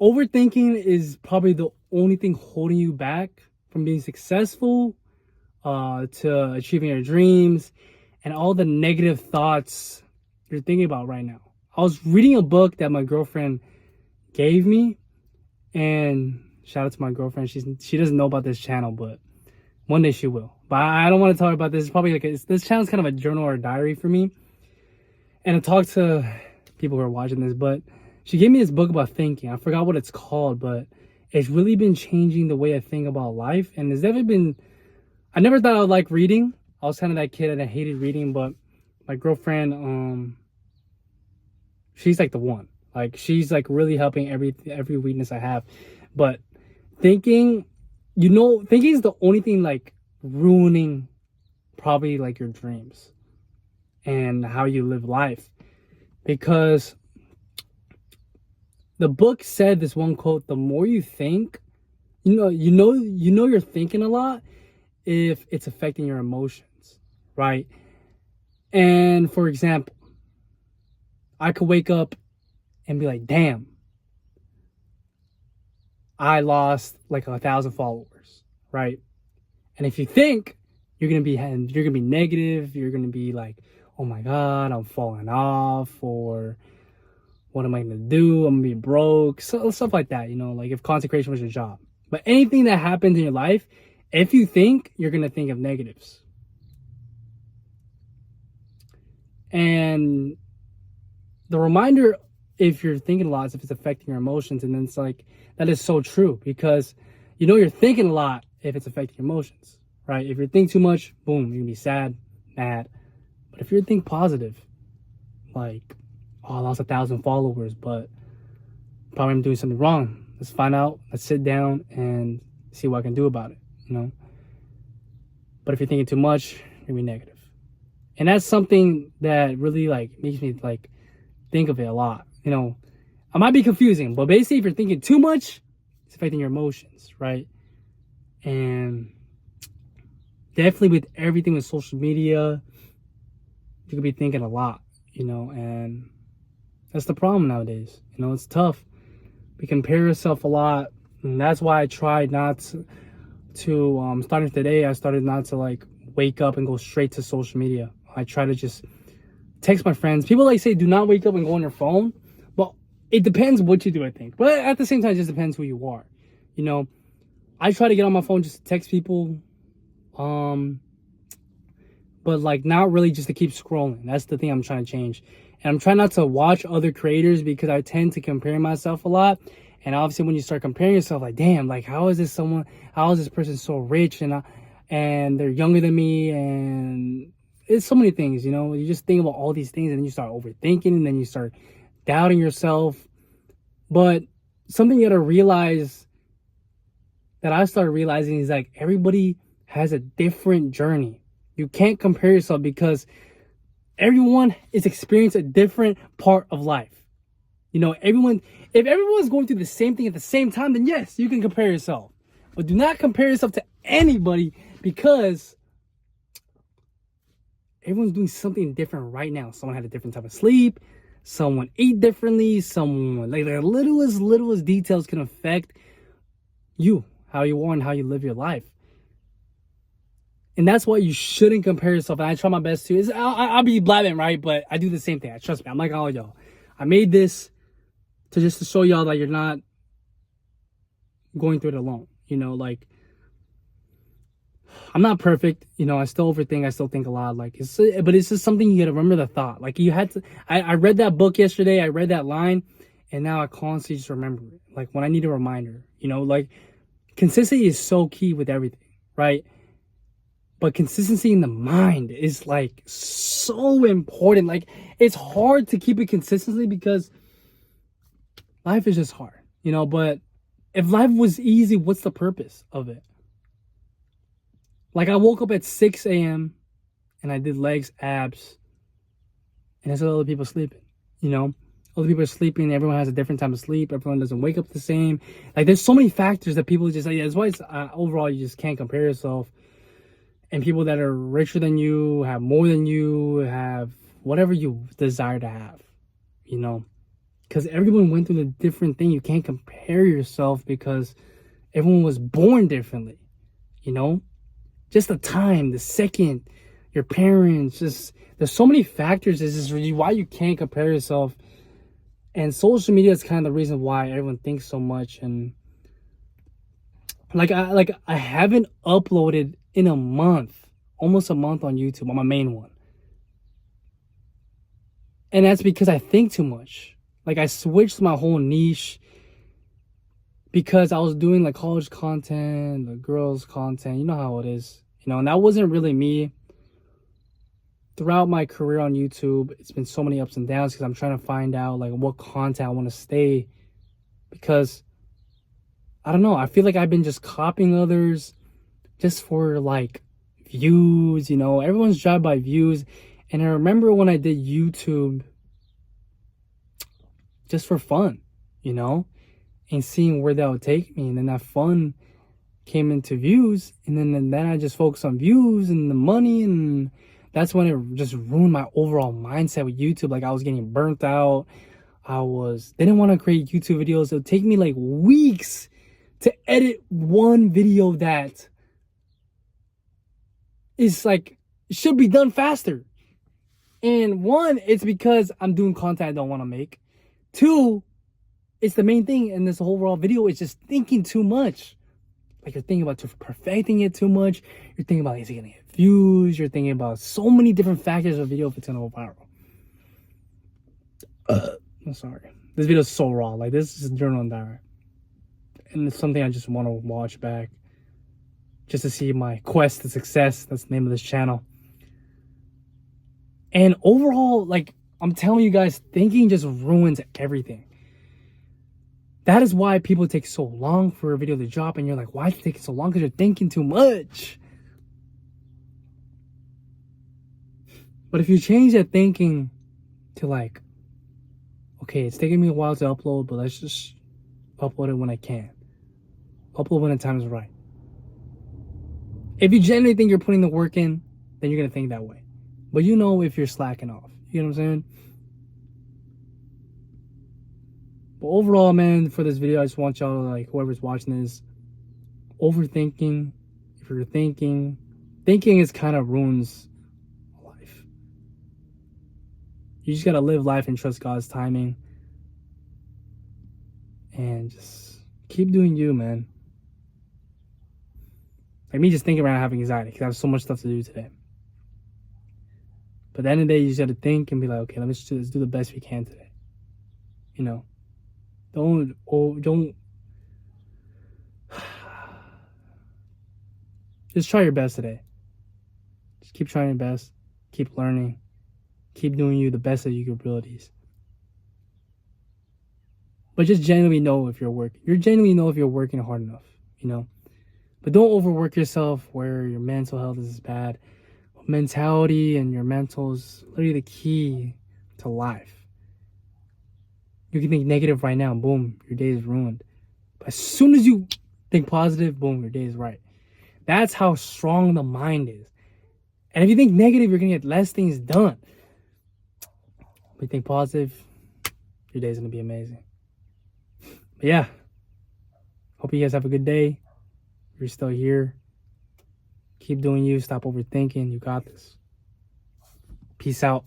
overthinking is probably the only thing holding you back from being successful, to achieving your dreams, and all the negative thoughts you're thinking about right now. I was reading a book that my girlfriend gave me, and shout out to my girlfriend. She doesn't know about this channel, but one day she will. But I don't want to tell her about this. It's probably this channel's kind of a journal or a diary for me, and I talk to people who are watching this. But she gave me this book about thinking. I forgot what it's called, but it's really been changing the way I think about life. And it's never been. I never thought I would like reading. I was kind of that kid that hated reading, but my girlfriend, she's like the one. Like, she's like really helping every weakness I have. But thinking, thinking is the only thing like ruining probably like your dreams and how you live life. Because the book said this one quote: the more you think, you're thinking a lot if it's affecting your emotions, right? And for example, I could wake up and be like, damn, I lost like 1,000 followers, right? And if you think, you're gonna be negative, you're gonna be like, oh my god, I'm falling off, or what am I gonna do? I'm gonna be broke, so stuff like that, like if consecration was your job. But anything that happens in your life, if you think, you're gonna think of negatives. And the reminder, if you're thinking a lot, is if it's affecting your emotions. And then it's like, that is so true, because you're thinking a lot if it's affecting your emotions, right? If you think too much, boom, you're gonna be sad, mad. But if you think positive, like, oh, I lost 1,000 followers, but probably I'm doing something wrong. Let's find out, let's sit down and see what I can do about it, But if you're thinking too much, you're gonna be negative. And that's something that really like makes me like think of it a lot. I might be confusing, but basically if you're thinking too much, it's affecting your emotions, right? And definitely with everything with social media, you could be thinking a lot, and that's the problem nowadays. It's tough. We compare yourself a lot, and that's why I tried not to starting today, I started not to like wake up and go straight to social media. I try to just text my friends. People like say do not wake up and go on your phone. Well, it depends what you do, I think. But at the same time, it just depends who you are. I try to get on my phone just to text people. But like not really just to keep scrolling. That's the thing I'm trying to change. And I'm trying not to watch other creators because I tend to compare myself a lot. And obviously when you start comparing yourself, like, damn, like how is this person so rich and they're younger than me, and it's so many things, you just think about all these things and then you start overthinking and then you start doubting yourself. But something you gotta realize, that I started realizing, is like everybody has a different journey. You can't compare yourself because everyone is experiencing a different part of life. If everyone's going through the same thing at the same time, then yes, you can compare yourself. But do not compare yourself to anybody, because everyone's doing something different right now. Someone had a different type of sleep. Someone ate differently. Someone, like, the littlest details can affect you, how you are and how you live your life. And that's why you shouldn't compare yourself. And I try my best to. I'll be blabbing, right? But I do the same thing. Trust me. I'm like all y'all. I made this to show y'all that you're not going through it alone. Like, I'm not perfect. I still overthink. I still think a lot. Like, but it's just something you gotta remember the thought. Like, you had to. I read that book yesterday. I read that line, and now I constantly just remember it. Like when I need a reminder. Like, consistency is so key with everything, right? But consistency in the mind is like so important. Like, it's hard to keep it consistently because life is just hard, but if life was easy, what's the purpose of it? Like, I woke up at 6 a.m. and I did legs, abs, and I saw other people sleeping, Other people are sleeping. Everyone has a different time of sleep. Everyone doesn't wake up the same. Like, there's so many factors that people just, that's why it's, overall, you just can't compare yourself. And people that are richer than you, have more than you, have whatever you desire to have, because everyone went through a different thing. You can't compare yourself because everyone was born differently, you know? Just the time, the second, your parents, just there's so many factors. This is really why you can't compare yourself. And social media is kind of the reason why everyone thinks so much. And I haven't uploaded in a month, almost a month on YouTube on my main one. And that's because I think too much. Like I switched my whole niche because I was doing like college content, the girls content, you know how it is, you know, and that wasn't really me. Throughout my career on YouTube, it's been so many ups and downs because I'm trying to find out like what content I want to stay, because I don't know, I feel like I've been just copying others just for like views, you know, everyone's driven by views. And I remember when I did YouTube just for fun, you know, and seeing where that would take me. And then that fun came into views, and then I just focused on views and the money, and that's when it just ruined my overall mindset with YouTube. Like I was getting burnt out. Didn't want to create YouTube videos. It would take me like weeks to edit one video that is like, should be done faster. And one, it's because I'm doing content I don't want to make. Two, it's the main thing in this overall video is just thinking too much. Like you're thinking about perfecting it too much. You're thinking about, is it gonna get views? You're thinking about so many different factors of video if it's gonna go viral. I'm sorry. This video is so raw. Like this is a journal diary. And it's something I just want to watch back. Just to see my quest to success. That's the name of this channel. And overall, like I'm telling you guys, thinking just ruins everything. That is why people take so long for a video to drop, and you're like, why is it taking so long? Because you're thinking too much. But if you change that thinking to like, okay, it's taking me a while to upload, but let's just upload it when I can. Upload when the time is right. If you genuinely think you're putting the work in, then you're going to think that way. But you know if you're slacking off. You know what I'm saying? But overall, man, for this video, I just want y'all to, like, whoever's watching this, overthinking. If you're thinking is kind of ruins life. You just got to live life and trust God's timing. And just keep doing you, man. Like me just thinking around having anxiety because I have so much stuff to do today. But at the end of the day, you just got to think and be like, okay, let's do the best we can today. You know? Don't just try your best today. Just keep trying your best. Keep learning. Keep doing you the best of your abilities. But just genuinely know if you're working. You genuinely know if you're working hard enough, you know? But don't overwork yourself where your mental health is bad. Mentality and your mental is literally the key to life. You can think negative right now, boom, your day is ruined. But as soon as you think positive, boom, your day is right. That's how strong the mind is. And if you think negative, you're going to get less things done. If you think positive, your day is going to be amazing. But yeah, hope you guys have a good day. If you're still here, keep doing you. Stop overthinking. You got this. Peace out.